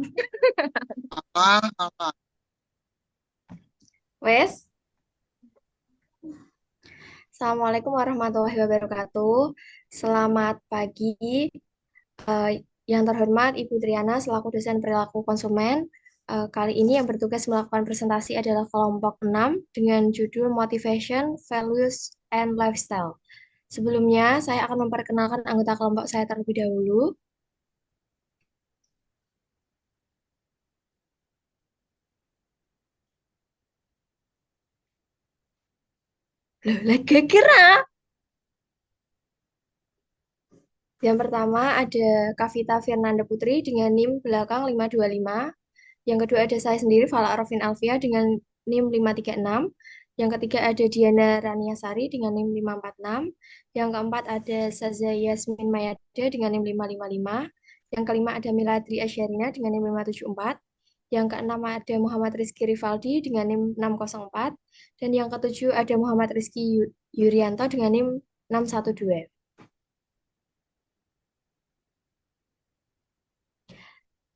Apa? Wes, Assalamualaikum warahmatullahi wabarakatuh. Selamat pagi, eh, yang terhormat Ibu Triana selaku dosen perilaku konsumen. Kali ini yang bertugas melakukan presentasi adalah kelompok 6 dengan judul Motivation, Values, and Lifestyle. Sebelumnya, saya akan memperkenalkan anggota kelompok saya terlebih dahulu. Loh, lagi kira. Yang pertama ada Kavita Fernanda Putri dengan NIM belakang 525. Yang kedua ada saya sendiri, Fala Arofin Alfia dengan NIM 536. Yang ketiga ada Diana Raniasari dengan NIM 546. Yang keempat ada Saza Yasmin Mayade dengan NIM 555. Yang kelima ada Miladri Asyarina dengan NIM 574. Yang keenam ada Muhammad Rizky Rivaldi dengan NIM 604. Dan yang ketujuh ada Muhammad Rizky Yurianto dengan NIM 612.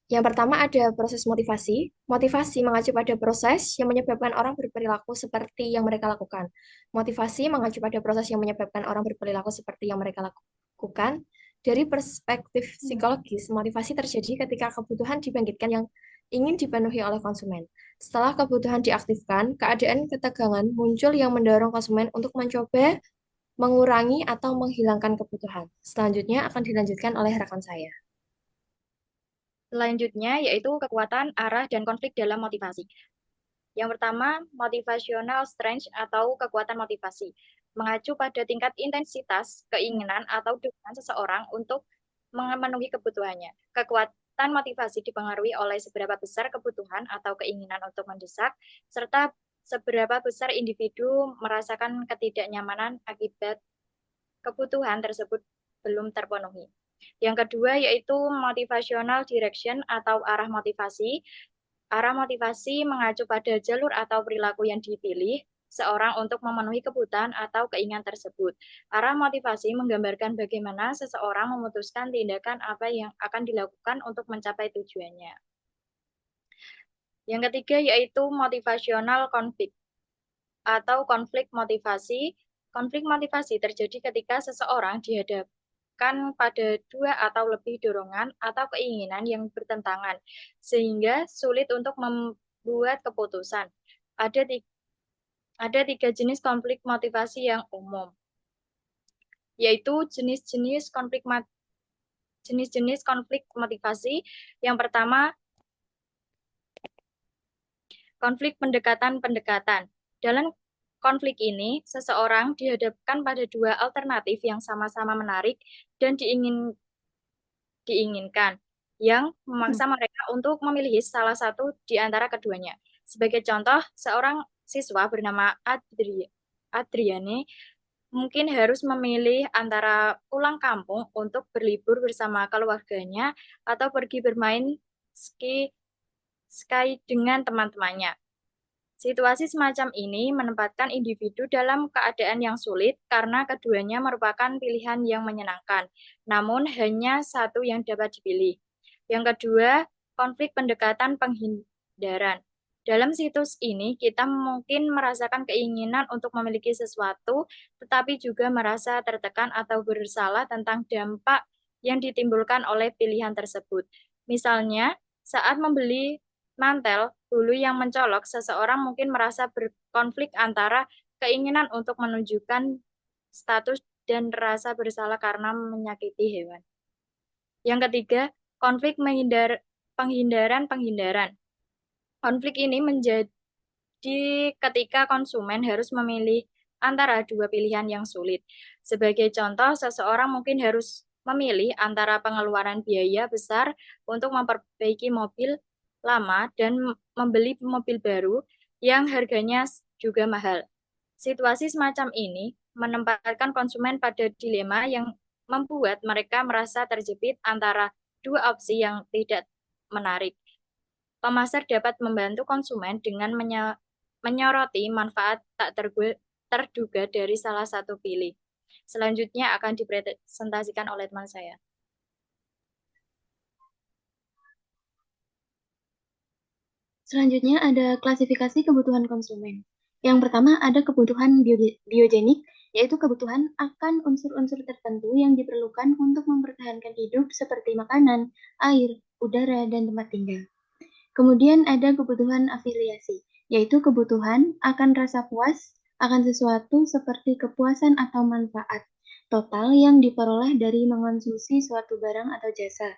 Yang pertama ada proses motivasi. Motivasi mengacu pada proses yang menyebabkan orang berperilaku seperti yang mereka lakukan. Motivasi mengacu pada proses yang menyebabkan orang berperilaku seperti yang mereka lakukan. Dari perspektif psikologis, motivasi terjadi ketika kebutuhan dibangkitkan yang ingin dipenuhi oleh konsumen. Setelah kebutuhan diaktifkan, keadaan ketegangan muncul yang mendorong konsumen untuk mencoba mengurangi atau menghilangkan kebutuhan. Selanjutnya akan dilanjutkan oleh rekan saya. Selanjutnya yaitu kekuatan, arah, dan konflik dalam motivasi. Yang pertama, motivational strength atau kekuatan motivasi. Mengacu pada tingkat intensitas, keinginan, atau dorongan seseorang untuk memenuhi kebutuhannya. Kekuatan motivasi dipengaruhi oleh seberapa besar kebutuhan atau keinginan untuk mendesak, serta seberapa besar individu merasakan ketidaknyamanan akibat kebutuhan tersebut belum terpenuhi. Yang kedua yaitu motivational direction atau arah motivasi. Arah motivasi mengacu pada jalur atau perilaku yang dipilih seorang untuk memenuhi kebutuhan atau keinginan tersebut. Arah motivasi menggambarkan bagaimana seseorang memutuskan tindakan apa yang akan dilakukan untuk mencapai tujuannya. Yang ketiga yaitu motivational conflict atau konflik motivasi. Konflik motivasi terjadi ketika seseorang dihadapkan pada dua atau lebih dorongan atau keinginan yang bertentangan, sehingga sulit untuk membuat keputusan. Ada tiga, ada tiga jenis konflik motivasi yang umum, yaitu jenis-jenis konflik motivasi. Yang pertama, konflik pendekatan-pendekatan. Dalam konflik ini, seseorang dihadapkan pada dua alternatif yang sama-sama menarik dan diinginkan, yang memaksa mereka untuk memilih salah satu di antara keduanya. Sebagai contoh, seorang siswa bernama Adriane mungkin harus memilih antara pulang kampung untuk berlibur bersama keluarganya atau pergi bermain ski ski dengan teman-temannya. Situasi semacam ini menempatkan individu dalam keadaan yang sulit karena keduanya merupakan pilihan yang menyenangkan, namun hanya satu yang dapat dipilih. Yang kedua, konflik pendekatan penghindaran. Dalam situs ini, kita mungkin merasakan keinginan untuk memiliki sesuatu, tetapi juga merasa tertekan atau bersalah tentang dampak yang ditimbulkan oleh pilihan tersebut. Misalnya, saat membeli mantel bulu yang mencolok, seseorang mungkin merasa berkonflik antara keinginan untuk menunjukkan status dan rasa bersalah karena menyakiti hewan. Yang ketiga, konflik penghindaran-penghindaran. Konflik ini menjadi ketika konsumen harus memilih antara dua pilihan yang sulit. Sebagai contoh, seseorang mungkin harus memilih antara pengeluaran biaya besar untuk memperbaiki mobil lama dan membeli mobil baru yang harganya juga mahal. Situasi semacam ini menempatkan konsumen pada dilema yang membuat mereka merasa terjepit antara dua opsi yang tidak menarik. Pemasar dapat membantu konsumen dengan menyoroti manfaat tak terduga dari salah satu pilih. Selanjutnya akan dipresentasikan oleh teman saya. Selanjutnya ada klasifikasi kebutuhan konsumen. Yang pertama ada kebutuhan biogenik, yaitu kebutuhan akan unsur-unsur tertentu yang diperlukan untuk mempertahankan hidup seperti makanan, air, udara, dan tempat tinggal. Kemudian ada kebutuhan afiliasi, yaitu kebutuhan akan rasa puas akan sesuatu seperti kepuasan atau manfaat total yang diperoleh dari mengonsumsi suatu barang atau jasa.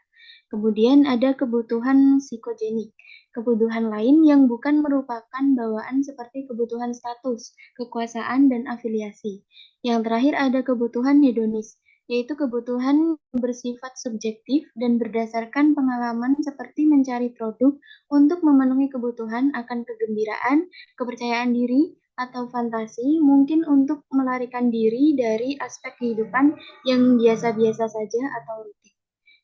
Kemudian ada kebutuhan psikogenik, kebutuhan lain yang bukan merupakan bawaan seperti kebutuhan status, kekuasaan, dan afiliasi. Yang terakhir ada kebutuhan hedonis, yaitu kebutuhan bersifat subjektif dan berdasarkan pengalaman seperti mencari produk untuk memenuhi kebutuhan akan kegembiraan, kepercayaan diri, atau fantasi, mungkin untuk melarikan diri dari aspek kehidupan yang biasa-biasa saja atau rutin.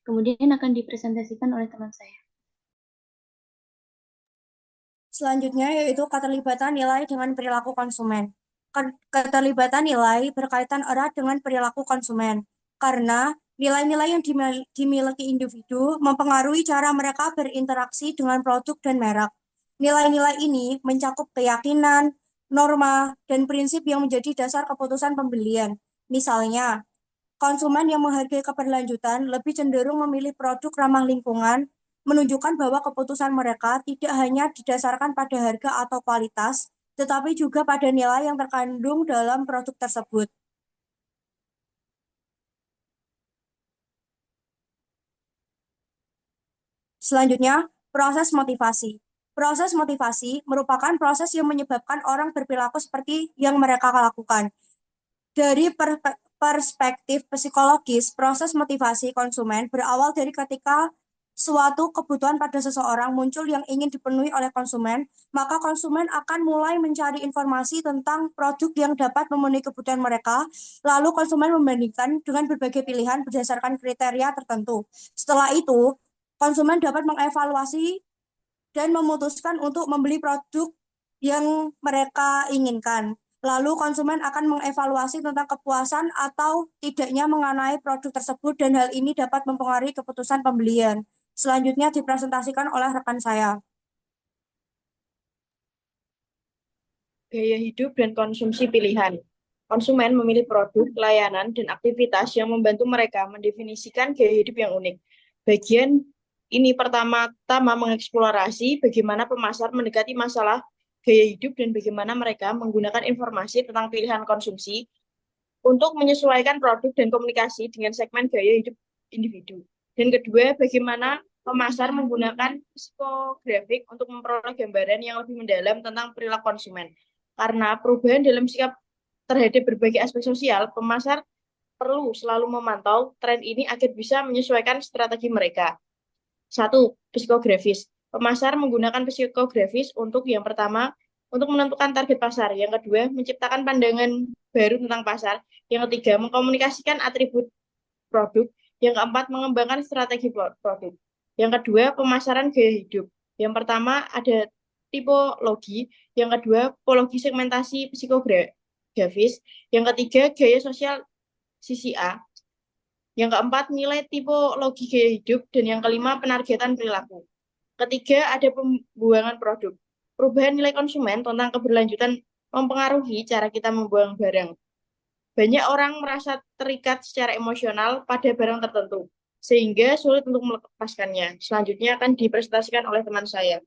Kemudian akan dipresentasikan oleh teman saya. Selanjutnya yaitu keterlibatan nilai dengan perilaku konsumen. Keterlibatan nilai berkaitan erat dengan perilaku konsumen, karena nilai-nilai yang dimiliki individu mempengaruhi cara mereka berinteraksi dengan produk dan merek. Nilai-nilai ini mencakup keyakinan, norma, dan prinsip yang menjadi dasar keputusan pembelian. Misalnya, konsumen yang menghargai keberlanjutan lebih cenderung memilih produk ramah lingkungan, menunjukkan bahwa keputusan mereka tidak hanya didasarkan pada harga atau kualitas, tetapi juga pada nilai yang terkandung dalam produk tersebut. Selanjutnya, proses motivasi. Proses motivasi merupakan proses yang menyebabkan orang berperilaku seperti yang mereka lakukan. Dari perspektif psikologis, proses motivasi konsumen berawal dari ketika suatu kebutuhan pada seseorang muncul yang ingin dipenuhi oleh konsumen, maka konsumen akan mulai mencari informasi tentang produk yang dapat memenuhi kebutuhan mereka, lalu konsumen membandingkan dengan berbagai pilihan berdasarkan kriteria tertentu. Setelah itu, konsumen dapat mengevaluasi dan memutuskan untuk membeli produk yang mereka inginkan. Lalu konsumen akan mengevaluasi tentang kepuasan atau tidaknya mengenai produk tersebut dan hal ini dapat mempengaruhi keputusan pembelian. Selanjutnya dipresentasikan oleh rekan saya. Gaya hidup dan konsumsi pilihan. Konsumen memilih produk, layanan, dan aktivitas yang membantu mereka mendefinisikan gaya hidup yang unik. Bagian ini pertama-tama mengeksplorasi bagaimana pemasar mendekati masalah gaya hidup dan bagaimana mereka menggunakan informasi tentang pilihan konsumsi untuk menyesuaikan produk dan komunikasi dengan segmen gaya hidup individu. Dan kedua, bagaimana pemasar menggunakan psikografik untuk memperoleh gambaran yang lebih mendalam tentang perilaku konsumen. Karena perubahan dalam sikap terhadap berbagai aspek sosial, pemasar perlu selalu memantau tren ini agar bisa menyesuaikan strategi mereka. Satu, psikografis. Pemasar menggunakan psikografis untuk yang pertama, untuk menentukan target pasar. Yang kedua, menciptakan pandangan baru tentang pasar. Yang ketiga, mengkomunikasikan atribut produk. Yang keempat, mengembangkan strategi produk. Yang kedua, pemasaran gaya hidup. Yang pertama, ada tipologi. Yang kedua, psikologi segmentasi psikografis. Yang ketiga, gaya sosial CCA. Yang keempat, nilai tipologi gaya hidup. Dan yang kelima, penargetan perilaku. Ketiga, ada pembuangan produk. Perubahan nilai konsumen tentang keberlanjutan mempengaruhi cara kita membuang barang. Banyak orang merasa terikat secara emosional pada barang tertentu, sehingga sulit untuk melepaskannya. Selanjutnya akan dipresentasikan oleh teman saya.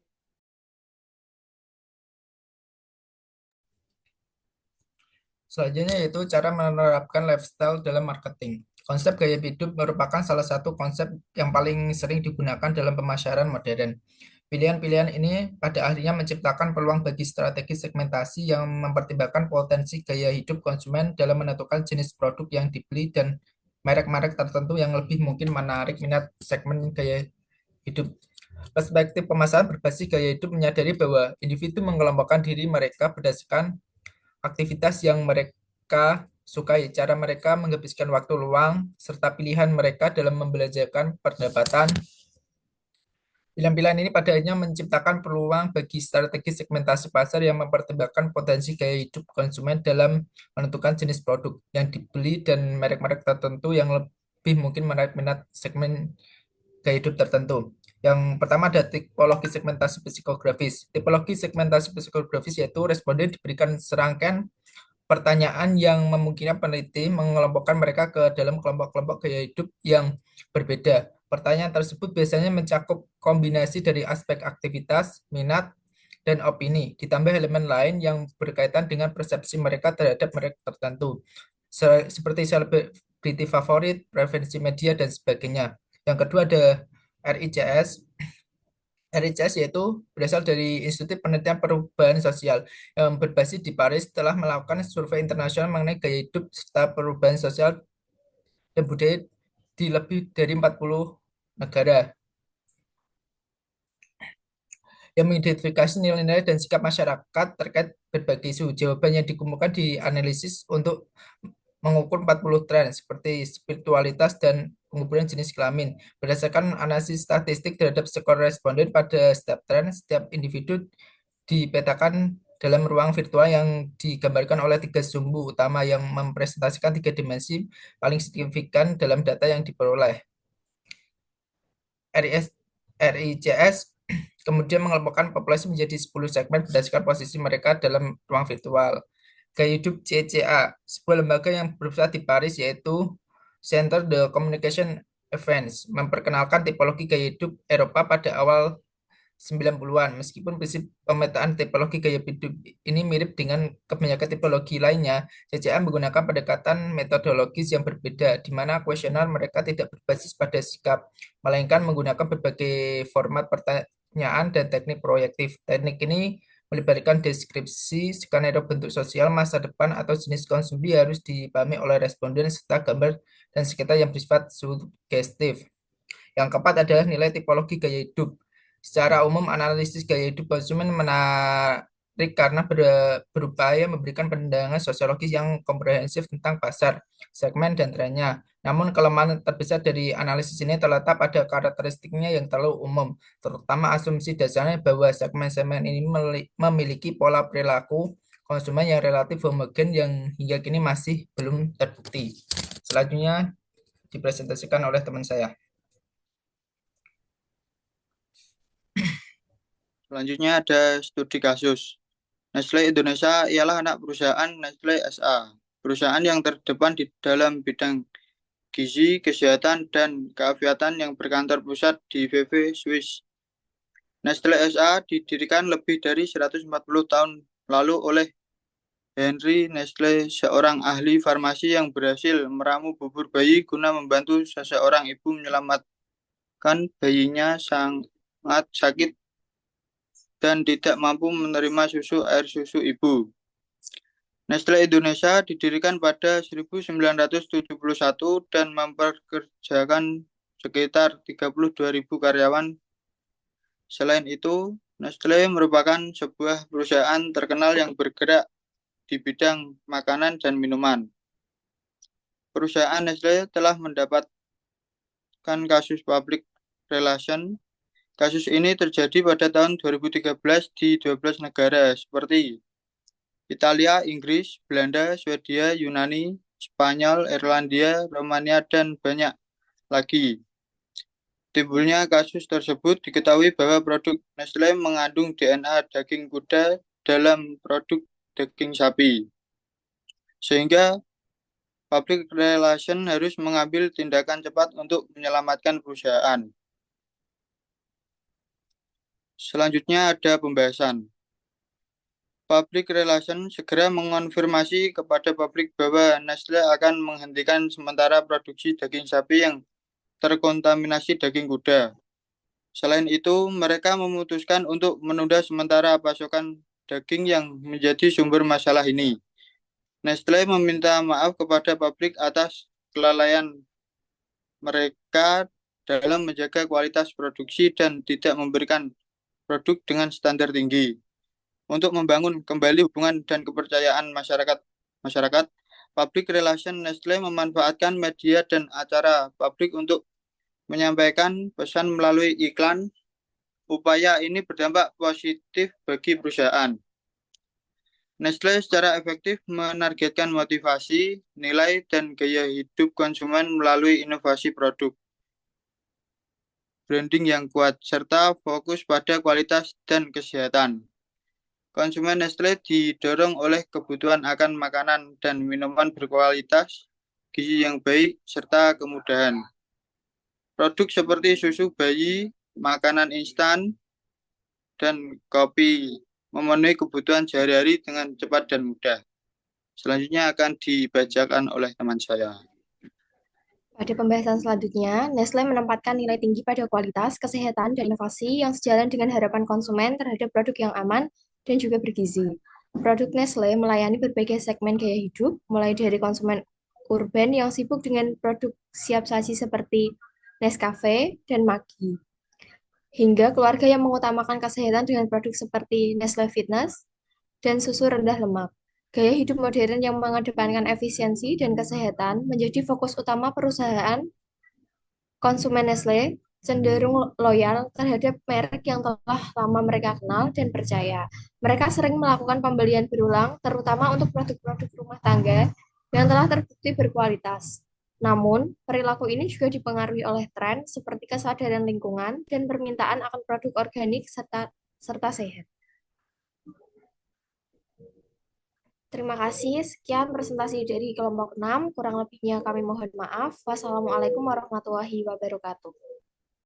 Selanjutnya yaitu cara menerapkan lifestyle dalam marketing. Konsep gaya hidup merupakan salah satu konsep yang paling sering digunakan dalam pemasaran modern. Pilihan-pilihan ini pada akhirnya menciptakan peluang bagi strategi segmentasi yang mempertimbangkan potensi gaya hidup konsumen dalam menentukan jenis produk yang dibeli dan merek-merek tertentu yang lebih mungkin menarik minat segmen gaya hidup. Perspektif pemasaran berbasis gaya hidup menyadari bahwa individu mengelompokkan diri mereka berdasarkan aktivitas yang mereka sukai, cara mereka menghabiskan waktu luang, serta pilihan mereka dalam membelajarkan pendapatan. Pilihan-pilihan ini pada akhirnya menciptakan peluang bagi strategi segmentasi pasar yang mempertimbangkan potensi gaya hidup konsumen dalam menentukan jenis produk yang dibeli dan merek-merek tertentu yang lebih mungkin menarik minat segmen gaya hidup tertentu. Yang pertama ada tipologi segmentasi psikografis. Tipologi segmentasi psikografis yaitu responden diberikan serangkaian pertanyaan yang memungkinkan peneliti mengelompokkan mereka ke dalam kelompok-kelompok gaya hidup yang berbeda. Pertanyaan tersebut biasanya mencakup kombinasi dari aspek aktivitas, minat, dan opini, ditambah elemen lain yang berkaitan dengan persepsi mereka terhadap mereka tertentu, seperti selebriti favorit, preferensi media, dan sebagainya. Yang kedua ada RICS. RICS yaitu berasal dari Institut Penelitian Perubahan Sosial yang berbasis di Paris telah melakukan survei internasional mengenai gaya hidup serta perubahan sosial dan budaya di lebih dari 40 negara yang mengidentifikasi nilai-nilai dan sikap masyarakat terkait berbagai isu. Jawaban yang dikumpulkan dianalisis untuk mengukur 40 tren seperti spiritualitas dan penguburan jenis kelamin. Berdasarkan analisis statistik terhadap skor responden pada setiap tren, setiap individu dipetakan dalam ruang virtual yang digambarkan oleh tiga sumbu utama yang mempresentasikan tiga dimensi paling signifikan dalam data yang diperoleh. RICS kemudian mengelompokkan populasi menjadi 10 segmen berdasarkan posisi mereka dalam ruang virtual. Gaya hidup CCA, sebuah lembaga yang berpusat di Paris yaitu Center de Communication Events, memperkenalkan tipologi gaya hidup Eropa pada awal 90-an. Meskipun prinsip pemetaan tipologi gaya hidup ini mirip dengan kebanyakan tipologi lainnya, CCA menggunakan pendekatan metodologis yang berbeda, di mana kuesioner mereka tidak berbasis pada sikap, melainkan menggunakan berbagai format pertanyaan dan teknik proyektif. Teknik ini melibatkan deskripsi, skenario bentuk sosial, masa depan, atau jenis konsumsi harus dipahami oleh responden serta gambar dan sekitar yang bersifat sugestif. Yang keempat adalah nilai tipologi gaya hidup. Secara umum, analisis gaya hidup konsumen menarik karena berupaya memberikan pandangan sosiologis yang komprehensif tentang pasar, segmen, dan trennya. Namun, kelemahan terbesar dari analisis ini terletak pada karakteristiknya yang terlalu umum, terutama asumsi dasarnya bahwa segmen-segmen ini memiliki pola perilaku konsumen yang relatif homogen yang hingga kini masih belum terbukti. Selanjutnya dipresentasikan oleh teman saya. Selanjutnya ada studi kasus. Nestle Indonesia ialah anak perusahaan Nestle SA, perusahaan yang terdepan di dalam bidang gizi, kesehatan, dan keafiatan yang berkantor pusat di Vevey, Swiss. Nestle SA didirikan lebih dari 140 tahun lalu oleh Henry Nestle, seorang ahli farmasi yang berhasil meramu bubur bayi guna membantu seseorang ibu menyelamatkan bayinya sangat sakit dan tidak mampu menerima air susu ibu. Nestle Indonesia didirikan pada 1971 dan mempekerjakan sekitar 32.000 karyawan. Selain itu, Nestle merupakan sebuah perusahaan terkenal yang bergerak di bidang makanan dan minuman. Perusahaan Nestle telah mendapatkan kasus public relation. Kasus ini terjadi pada tahun 2013 di 12 negara seperti Italia, Inggris, Belanda, Swedia, Yunani, Spanyol, Irlandia, Romania, dan banyak lagi. Timbulnya kasus tersebut diketahui bahwa produk Nestle mengandung DNA daging kuda dalam produk daging sapi. Sehingga public relation harus mengambil tindakan cepat untuk menyelamatkan perusahaan. Selanjutnya ada pembahasan. Public relation segera mengonfirmasi kepada publik bahwa Nestle akan menghentikan sementara produksi daging sapi yang terkontaminasi daging kuda. Selain itu, mereka memutuskan untuk menunda sementara pasokan daging yang menjadi sumber masalah ini. Nestle meminta maaf kepada publik atas kelalaian mereka dalam menjaga kualitas produksi dan tidak memberikan produk dengan standar tinggi. Untuk membangun kembali hubungan dan kepercayaan masyarakat, public relation Nestle memanfaatkan media dan acara publik untuk menyampaikan pesan melalui iklan. Upaya ini berdampak positif bagi perusahaan. Nestle secara efektif menargetkan motivasi, nilai, dan gaya hidup konsumen melalui inovasi produk. branding yang kuat, serta fokus pada kualitas dan kesehatan. Konsumen Nestle didorong oleh kebutuhan akan makanan dan minuman berkualitas, gizi yang baik, serta kemudahan. Produk seperti susu bayi, makanan instan, dan kopi memenuhi kebutuhan sehari-hari dengan cepat dan mudah. Selanjutnya akan dibacakan oleh teman saya. Pada pembahasan selanjutnya, Nestle menempatkan nilai tinggi pada kualitas, kesehatan, dan inovasi yang sejalan dengan harapan konsumen terhadap produk yang aman dan juga bergizi. Produk Nestle melayani berbagai segmen gaya hidup, mulai dari konsumen urban yang sibuk dengan produk siap saji seperti Nescafe dan Maggi, hingga keluarga yang mengutamakan kesehatan dengan produk seperti Nestle Fitness dan susu rendah lemak. Gaya hidup modern yang mengedepankan efisiensi dan kesehatan menjadi fokus utama perusahaan. Konsumen Nestle cenderung loyal terhadap merek yang telah lama mereka kenal dan percaya. Mereka sering melakukan pembelian berulang, terutama untuk produk-produk rumah tangga yang telah terbukti berkualitas. Namun, perilaku ini juga dipengaruhi oleh tren seperti kesadaran lingkungan dan permintaan akan produk organik serta sehat. Terima kasih. Sekian presentasi dari kelompok 6. Kurang lebihnya kami mohon maaf. Wassalamualaikum warahmatullahi wabarakatuh.